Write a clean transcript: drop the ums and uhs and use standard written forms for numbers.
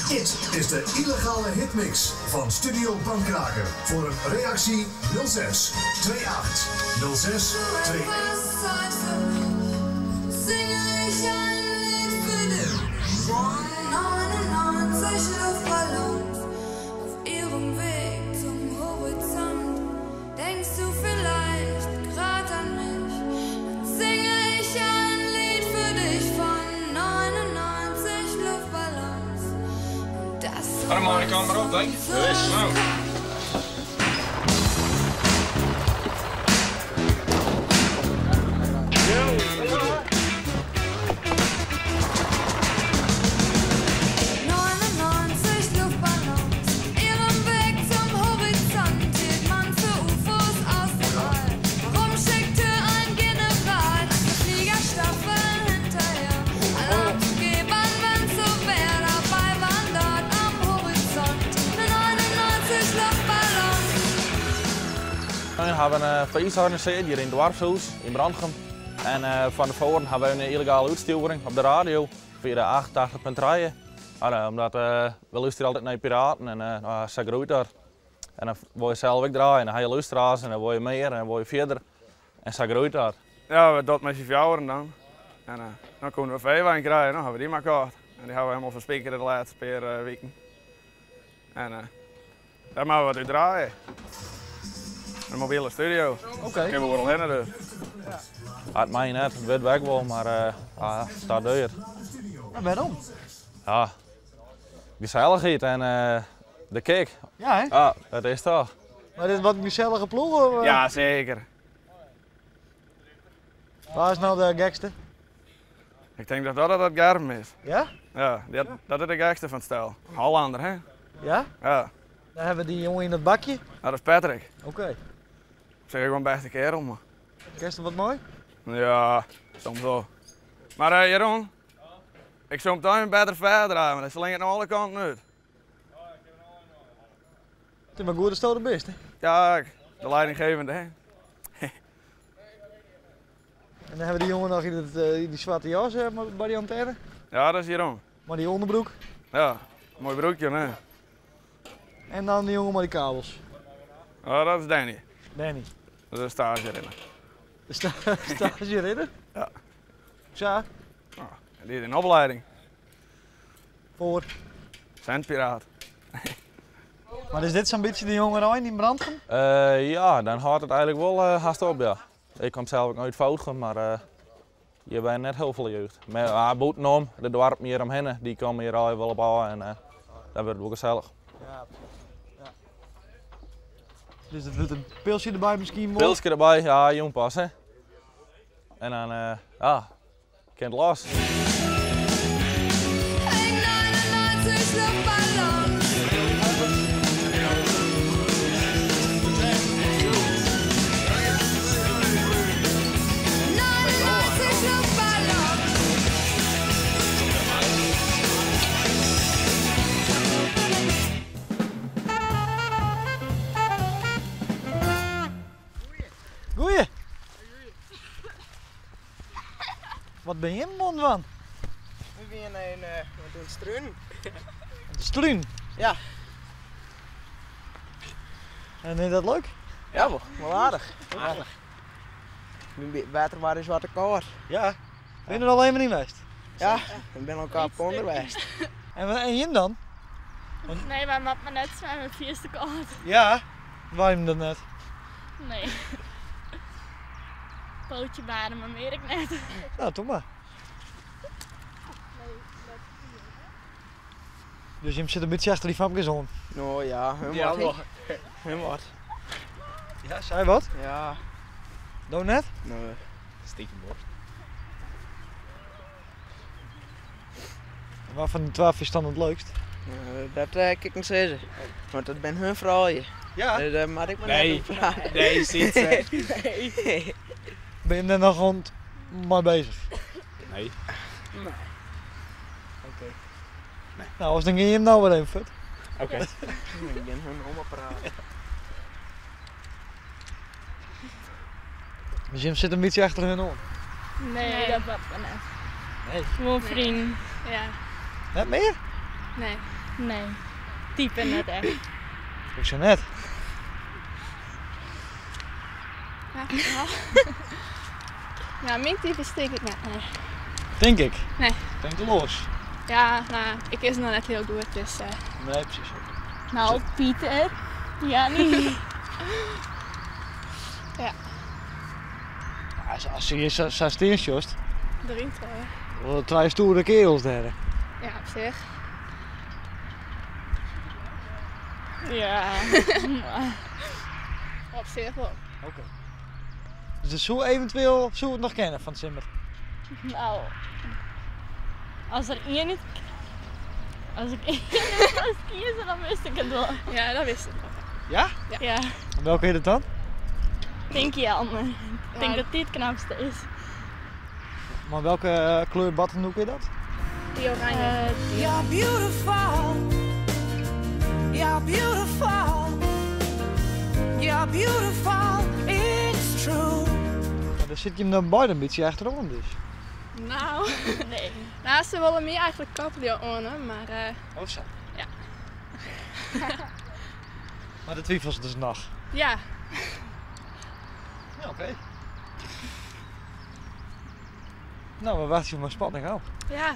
Dit is de illegale hitmix van Studio Bandkraker. Voor een reactie 06 28 06 28. Luftballons auf ihrem Weg zum Horizont. Denkst du vielleicht grad an mich? Dann singe ich ein Lied für dich von 99 Luftballons. Und das Harmonica maar op, denk ik. We hebben een feest georganiseerd hier in het dorpshuis in Brandegem. En van tevoren hebben we een illegale uitsturing op de radio via de 88.3. Omdat we luisteren altijd naar piraten en ze groeit daar. En dan wil je zelf ook draaien en dan ga je luisteraars en dan wil je meer en dan wil je verder. En ze groeit daar. Ja, we dat met z'n vieren dan. En dan kunnen we veewijn krijgen, dan hebben we die maar gehad. En die hebben we helemaal verspikkerd de laatste paar weken. En daar mogen we wat uit draaien. Een mobiele studio. Oké. Kunnen we wel rennen dus. Het mij net, het weet weg wel, maar het staat duur. Ja, waarom? Ja, gezelligheid en de kick. Ja, hè? Ja, dat is toch. Maar dit is wat een gezellige ploeg? Ja, zeker. Waar is nou de gekste? Ik denk dat het Germ is. Ja? Ja, dat is de gekste van het stel. Hollander, hè? Ja? Ja. Dan hebben we die jongen in het bakje. Dat is Patrick. Oké. Zeg ik gewoon beste kerel, maar. Kerst wat mooi? Ja, soms wel. Maar Jeroen, ik zou meteen een beter verder hebben, dat slinkt aan alle kanten uit. Het is maar goed dat het de beste. Ja, de leidinggevende, hè? En dan hebben we die jongen nog in die zwarte jas bij die antenne. Ja, dat is Jeroen. Maar die onderbroek. Ja, mooi broekje, hè? En dan die jongen met die kabels. Oh, dat is Danny. Danny. Dat is een stagerenner. De stagerenner? Ja. Ja. Oh, die is in opleiding. Voor? Zendpiraat. Maar is dit zo'n beetje de jongen Rijn in Brandegem? Ja, dan houdt het eigenlijk wel haast op, ja. Ik kom zelf ook nooit fouten, maar je bent net heel veel jeugd. Maar buitenom, de dorp hier omheen, die komen hier al wel op aan en dat wordt wel gezellig. Ja. Ja. Dus het wordt een pilsje erbij misschien wel? Pilsje erbij, ja, jong pas hè. En dan, ja, kent los. Goeie! Wat ben je in man van? We zijn een struin. Struin? Ja. En vind je dat leuk? Ja, wel aardig. Aardig. Water waren zwarte koor. Ja. Ben je er alleen maar in geweest? Ja, ik ben elkaar op onderwijs. En Jim dan? Nee, wij maken maar net met mijn vierste kaart. Ja. Waarom dat net? Nee. Pootje baden, maar meer ik net. Nou, toch maar. Dus Jim zit een beetje achter die famkes aan. Nou ja, helemaal. Helemaal. Ja, zei wat? Ja. Doe net? Nee. Stiekem bord. Waar van de 12 is dan het leukst? Dat kan ik niet zeggen. Want dat ben hun vrouwje. Ja? Daar mag ik maar Nee. niet vragen. Nee, ziet ze. Nee. Ben je er nog gewoon maar bezig? Nee. Nee. Oké. Nee. Nou, als dan ging je hem nou weer even vet. Oké. Ik ben hun omapraat. Dus Jim zit een beetje achter hun oor. Nee, dat was maar net. Nee. Gewoon vriend. Ja. Net meer? Nee. Nee, type net echt. Ik zo net. Ja, ja, mijn type steek ik net. Nee. Denk ik. Nee. Denk los. Ja, nou, ik is nog net heel goed, dus... Nee, precies. Nou, Pieter. Ja, niet. Ja. Als je je zo steensjost, Erin wel. dan trouw je stoere kerels daar. Ja, op zich. Ja. Op zich wel. Oké. Dus zo eventueel zo het nog kennen van het Simmer. Nou, als er één niet... Als ik één niet was kiezen, dan wist ik het wel. Ja, dat wist ik wel. Ja? Ja. En welke heet het dan? Denk je Anne. Ik denk dat die het knapste is. Maar welke kleur badhanddoek is dat? Die oranje. You're beautiful. You're beautiful. You're beautiful. It's true. Maar daar zit je hem dan beide een beetje achterom dus. Nou, nee. Nou, ze willen meer eigenlijk kappelio aan, maar... Oh zo. Ja. Maar de twijfels dus nog. Ja. Ja, oké. Nou, we wachten je maar spanning af. Ja.